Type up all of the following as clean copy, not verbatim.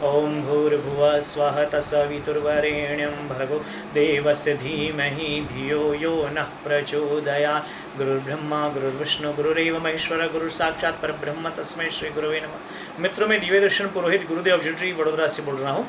ओम भूर्भुवः स्वः तत्सवितुर्वरेण्यं भर्गो देवस्य धीमहि धियो यो नः प्रचोदयात्। गुरुर्ब्रह्मा गुरुर्विष्णु गुरुरेव महेश्वर गुरु साक्षात परब्रह्म तस्मै श्री गुरुवे नमः। मित्रों, में दिव्य दर्शन पुरोहित गुरुदेव ऑब्जर्वेटरी वडोदरा से बोल रहा हूँ।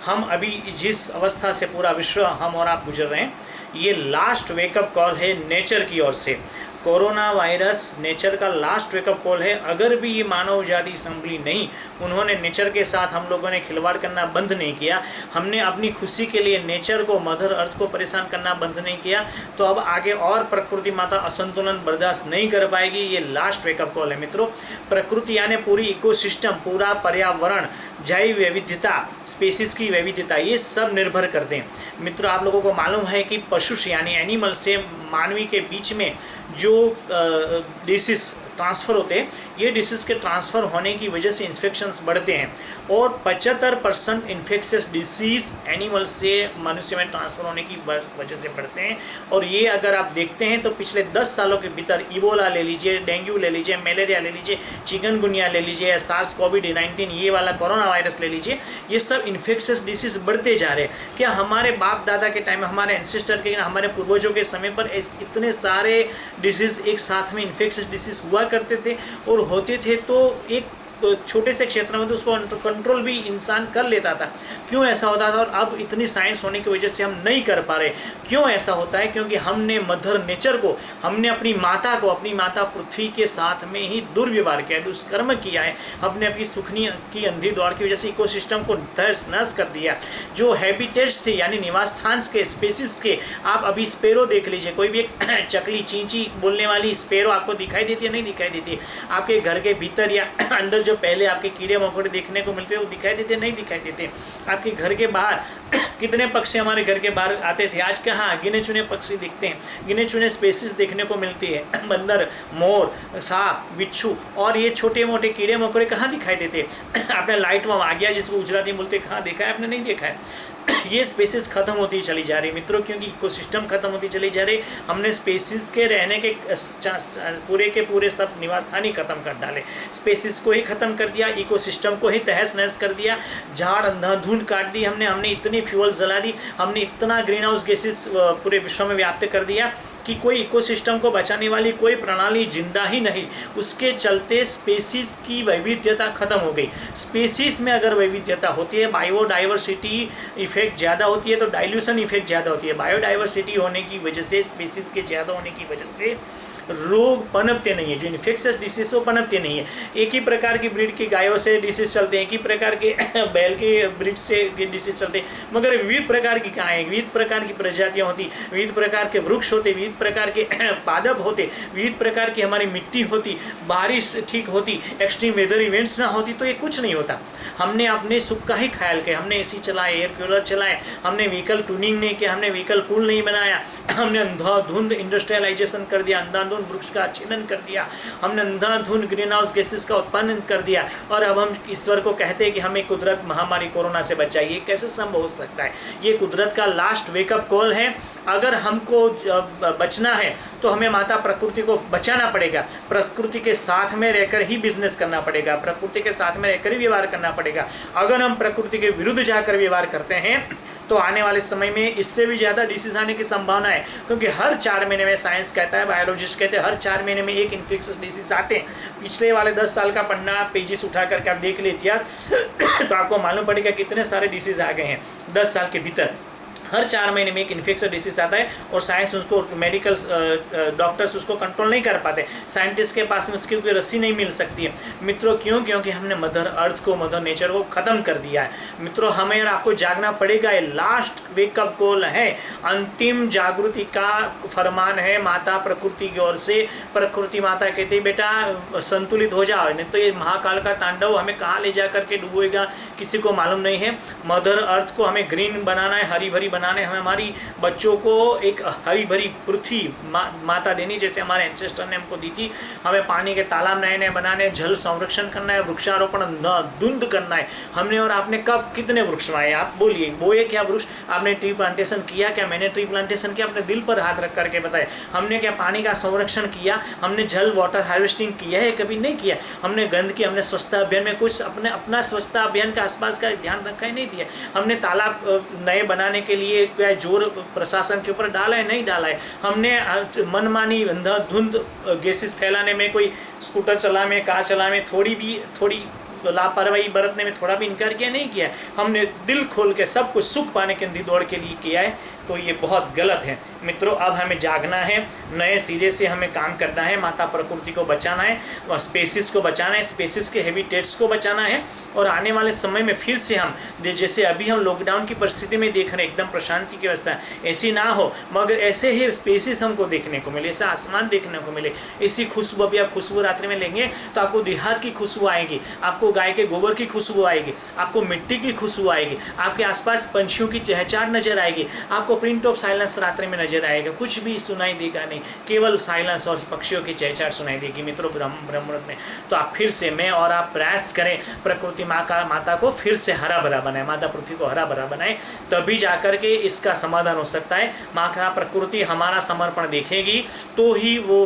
हम अभी जिस अवस्था से पूरा विश्व हम और आप गुजर रहे हैं, ये लास्ट वेकअप कॉल है नेचर की ओर से। कोरोना वायरस नेचर का लास्ट वेकअप कॉल है। अगर भी ये मानव जाति संभली नहीं, उन्होंने नेचर के साथ हम लोगों ने खिलवाड़ करना बंद नहीं किया, हमने अपनी खुशी के लिए नेचर को, मदर अर्थ को परेशान करना बंद नहीं किया, तो अब आगे और प्रकृति माता असंतुलन बर्दाश्त नहीं कर पाएगी। ये लास्ट वेकअप कॉल है मित्रों। प्रकृति यानी पूरी इकोसिस्टम, पूरा पर्यावरण, जैव विविधता, स्पेसीज की विविधता, ये सब निर्भर करते हैं। मित्रों, आप लोगों को मालूम है कि पशु यानी एनिमल से मानवी के बीच में जो डिसीज ट्रांसफ़र होते हैं, ये डिसीज़ के ट्रांसफ़र होने की वजह से इन्फेक्शंस बढ़ते हैं और 75% इन्फेक्शियस डिसीज़ एनिमल से मनुष्य में ट्रांसफ़र होने की वजह से बढ़ते हैं। और ये अगर आप देखते हैं तो पिछले 10 सालों के भीतर इबोला ले लीजिए, डेंगू ले लीजिए, मलेरिया ले लीजिए, चिकनगुनिया ले लीजिए, सार्स कोविड-19 ये वाला कोरोना वायरस ले लीजिए, ये सब इन्फेक्शियस डिसीज़ बढ़ते जा रहे हैं। क्या हमारे बाप दादा के टाइम में, हमारे एंसेस्टर के, हमारे पूर्वजों के समय पर इतने सारे डिसीज़ एक साथ में इन्फेक्शियस डिसीज़ हुआ करते थे? और होते थे तो एक छोटे से क्षेत्र में तो उसको कंट्रोल भी इंसान कर लेता था। क्यों ऐसा होता था? और अब इतनी साइंस होने की वजह से हम नहीं कर पा रहे। क्यों ऐसा होता है? क्योंकि हमने मदर नेचर को, हमने अपनी माता को, अपनी माता पृथ्वी के साथ में ही दुर्व्यवहार किया है, दुष्कर्म किया है। हमने अपनी सुखनी की अंधी दौड़ की वजह से इकोसिस्टम को तहस नहस कर दिया। जो हैबिटेट्स थे यानी निवास स्थान के, स्पेसिस के, आप अभी स्पेरो देख लीजिए, कोई भी एक चकली चींची बोलने वाली स्पेरो आपको दिखाई देती है? नहीं दिखाई देती। आपके घर के भीतर या अंदर पहले आपके कीड़े मकोड़े देखने को मिलते हैं, वो दिखाई देते? नहीं दिखाई देते। आपके घर के बाहर कितने पक्षी हमारे घर के बाहर आते थे, आज कहाँ? गिने चुने पक्षी दिखते हैं, गिने चुने स्पेसीज देखने को मिलती है। बंदर, मोर, सांप, बिच्छू और ये छोटे मोटे कीड़े मकोड़े कहाँ दिखाई देते? आपने लाइट वहाँ आ गया जिसको गुजराती बोलते, कहाँ देखा है आपने? नहीं देखा है। ये स्पेसीज खत्म होती चली जा रही मित्रों, क्योंकि इकोसिस्टम खत्म होती चली जा रही। हमने स्पेसीज के रहने के पूरे के पूरे सब निवास स्थान ही खत्म कर डाले, स्पेसीज को ही खत्म कर दिया, इकोसिस्टम को ही तहस नहस कर दिया, झाड़ अंधाधुंध काट दी हमने इतनी फ्यूल जला दी, हमने इतना ग्रीन हाउस गैसेस पूरे विश्व में व्याप्त कर दिया कि कोई इकोसिस्टम को बचाने वाली कोई प्रणाली जिंदा ही नहीं। उसके चलते स्पेसीज की वैविध्यता खत्म हो गई। स्पेसीज में अगर वैविध्यता होती है, बायोडाइवर्सिटी इफेक्ट ज़्यादा होती है, तो डाइल्यूशन इफेक्ट ज़्यादा होती है। बायोडाइवर्सिटी होने की वजह से, स्पेसीज के ज़्यादा होने की वजह से रोग पनपते नहीं है, जो इन्फेक्शियस डिसीज वो पनपते नहीं है। एक ही प्रकार की ब्रीड की गायों से डिसीज चलते हैं, एक ही प्रकार के बैल के ब्रीड से डिसीज चलते हैं, मगर विविध प्रकार की गायें, विविध प्रकार की प्रजातियां होती, विविध प्रकार के वृक्ष होते, विविध प्रकार के पादप होते, विविध प्रकार की हमारी मिट्टी होती, बारिश ठीक होती, एक्सट्रीम वेदर इवेंट्स ना होती, तो ये कुछ नहीं होता। हमने अपने सुख का ही ख्याल किया, हमने एसी चलाए, एयर कूलर चलाए, हमने व्हीकल ट्यूनिंग नहीं किया, हमने व्हीकल पूल नहीं बनाया, हमने अंधाधुंध इंडस्ट्रियलाइजेशन कर दिया, अंधाधुंध वृक्ष का छेदन कर दिया, हमने अंधाधुंध ग्रीन हाउस गैसेस का उत्पादन कर दिया, और अब हम ईश्वर को कहते हैं कि हमें कुदरत महामारी कोरोना से बचाइए। ये कैसे संभव हो सकता है? ये कुदरत का लास्ट वेकअप कॉल है। अगर हमको बचना है तो हमें माता प्रकृति को बचाना पड़ेगा, प्रकृति के साथ में रहकर ही बिजनेस करना पड़ेगा, प्रकृति के साथ में रहकर ही व्यवहार करना पड़ेगा। अगर हम प्रकृति के विरुद्ध जाकर व्यवहार करते हैं तो आने वाले समय में इससे भी ज़्यादा डिसीज आने की संभावना है, क्योंकि हर 4 महीने में, साइंस कहता है, बायोलॉजिस्ट कहते हैं, हर 4 महीने में एक इन्फेक्शियस डिसीज आते हैं। पिछले वाले 10 साल का पन्ना पेजेस उठा करके आप देख लिए इतिहास तो आपको मालूम पड़ेगा कितने सारे डिसीज आ गए हैं 10 साल के भीतर। हर 4 महीने में एक इन्फेक्शन डिसीज आता है और साइंस उसको, मेडिकल डॉक्टर्स उसको कंट्रोल नहीं कर पाते, साइंटिस्ट के पास में उसकी कोई रस्सी नहीं मिल सकती है मित्रों। क्यों? क्योंकि हमने मदर अर्थ को, मदर नेचर को ख़त्म कर दिया है मित्रों। हमें और आपको जागना पड़ेगा। ये लास्ट वेकअप कॉल है, अंतिम जागृति का फरमान है माता प्रकृति की ओर से। प्रकृति माता कहती है, बेटा संतुलित हो जाओ, नहीं तो ये महाकाल का तांडव हमें कहाँ ले जा करके डुबोएगा किसी को मालूम नहीं है। मदर अर्थ को हमें ग्रीन बनाना है, हरी भरी बनाने, हमें हमारी बच्चों को एक हरी भरी पृथ्वी माता देनी जैसे हमारे एंसेस्टर ने हमको दी थी। हमें पानी के तालाब नए नए बनाने, जल संरक्षण करना है, वृक्षारोपण धुंध करना है। हमने और आपने कब कितने वृक्ष लगाए? आप बोलिए, बोए क्या वृक्ष? आपने ट्री प्लांटेशन किया क्या? मैंने ट्री प्लांटेशन किया, अपने दिल पर हाथ रख करके बताए। हमने क्या पानी का संरक्षण किया? हमने जल वाटर हार्वेस्टिंग किया है? कभी नहीं किया। हमने गंदगी, हमने स्वच्छता अभियान में कुछ अपना स्वच्छता अभियान के आसपास का ध्यान रखा ही नहीं दिया। हमने तालाब नए बनाने के लिए क्या जोर प्रशासन के ऊपर डाला है? नहीं डाला है। हमने मनमानी अंधाधुंध गैसेस फैलाने में, कोई स्कूटर चला में, कार चला में थोड़ी लापरवाही बरतने में थोड़ा भी इनकार किया? नहीं किया। हमने दिल खोल के सब कुछ सुख पाने के दौड़ के लिए किया है, तो ये बहुत गलत है मित्रों। अब हमें जागना है, नए सिरे से हमें काम करना है, माता प्रकृति को बचाना है, स्पेसिस को बचाना है, स्पेसिस के हैबिटेट्स को बचाना है। और आने वाले समय में फिर से हम जैसे अभी हम लॉकडाउन की परिस्थिति में देख रहे हैं, एकदम प्रशांति की अवस्था, ऐसी ना हो, मगर ऐसे ही स्पेसिस हमको देखने को मिले, ऐसा आसमान देखने को मिले, ऐसी खुशबू। अभी आप खुशबू रात्रि में लेंगे तो आपको देहात की खुशबू आएगी, आपको गाय के गोबर की खुशबू आएगी, आपको मिट्टी की खुशबू आएगी, आपके आसपास पंछियों की चहचहाट नजर आएगी, आपको प्रिंट ऑफ साइलेंस रात्रि में नजर आएगा। कुछ भी सुनाई देगा नहीं, केवल साइलेंस और पक्षियों की चहचहाट सुनाई देगी मित्रों ब्रह्ममुहूर्त में। तो आप फिर से, मैं और आप प्रयास करें, प्रकृति माता को फिर से हरा भरा बनाए, माता पृथ्वी को हरा भरा बनाए, तभी जाकर के इसका समाधान हो सकता है। माँ का प्रकृति हमारा समर्पण देखेगी तो ही वो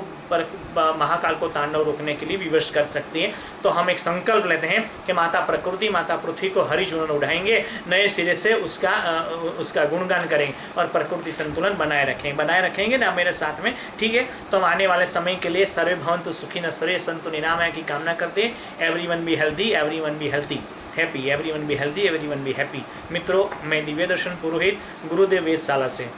महाकाल को तांडव रोकने के लिए विवश कर सकती है। तो हम एक संकल्प लेते हैं कि माता प्रकृति, माता पृथ्वी को हरी चूर्ण उड़ाएंगे, नए सिरे से उसका गुणगान करेंगे और प्रकृति संतुलन बनाए रखेंगे ना मेरे साथ में, ठीक है। तो हम आने वाले समय के लिए सर्वे भवन्तु सुखिनः सर्वे सन्तु निरामया की कामना करते हैं। Everyone be healthy, everyone be healthy happy, everyone be healthy, everyone be happy. मित्रों, मैं दिव्य दर्शन पुरोहित, गुरुदेव वेधशाला से